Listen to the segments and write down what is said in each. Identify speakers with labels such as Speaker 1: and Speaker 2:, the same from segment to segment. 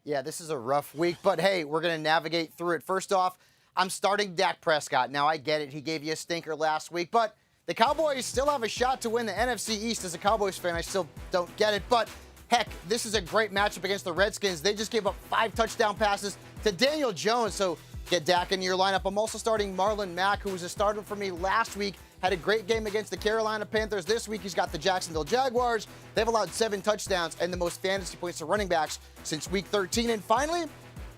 Speaker 1: Yeah, this is a rough week, but hey, we're going to navigate through it. First off, I'm starting Dak Prescott. Now, I get it. He gave you a stinker last week, but the Cowboys still have a shot to win the NFC East. As a Cowboys fan, I still don't get it, but heck, this is a great matchup against the Redskins. They just gave up 5 touchdown passes to Daniel Jones, so get Dak into your lineup. I'm also starting Marlon Mack, who was a starter for me last week. Had a great game against the Carolina Panthers. This week, he's got the Jacksonville Jaguars. They've allowed 7 touchdowns and the most fantasy points to running backs since week 13. And finally,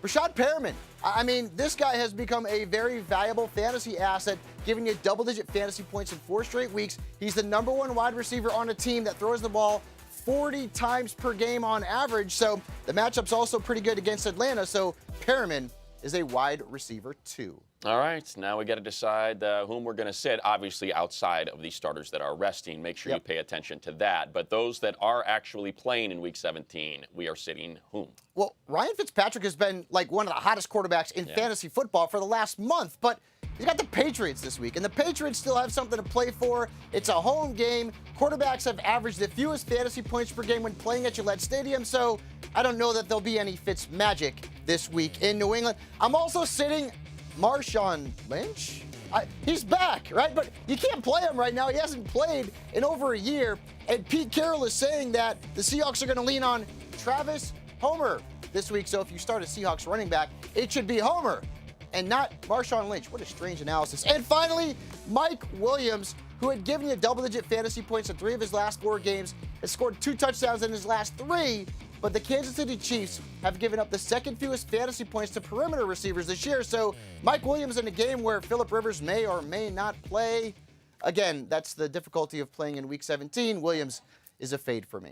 Speaker 1: Rashad Perriman. I mean, this guy has become a very valuable fantasy asset, giving you double-digit fantasy points in 4 straight weeks. He's the #1 wide receiver on a team that throws the ball 40 times per game on average. So the matchup's also pretty good against Atlanta. So Perriman is a wide receiver too.
Speaker 2: All right, now we got to decide whom we're going to sit. Obviously, outside of these starters that are resting, make sure you pay attention to that. But those that are actually playing in Week 17, we are sitting whom?
Speaker 1: Well, Ryan Fitzpatrick has been like one of the hottest quarterbacks in fantasy football for the last month, but he's got the Patriots this week, and the Patriots still have something to play for. It's a home game. Quarterbacks have averaged the fewest fantasy points per game when playing at Gillette Stadium, so I don't know that there'll be any Fitz magic this week in New England. I'm also sitting Marshawn Lynch. He's back, right? But you can't play him right now. He hasn't played in over a year. And Pete Carroll is saying that the Seahawks are going to lean on Travis Homer this week. So if you start a Seahawks running back, it should be Homer and not Marshawn Lynch. What a strange analysis. And finally, Mike Williams, who had given you double-digit fantasy points in 3 of his last 4 games, has scored 2 touchdowns in his last 3. But the Kansas City Chiefs have given up the 2nd fewest fantasy points to perimeter receivers this year. So Mike Williams in a game where Phillip Rivers may or may not play. Again, that's the difficulty of playing in Week 17. Williams is a fade for me.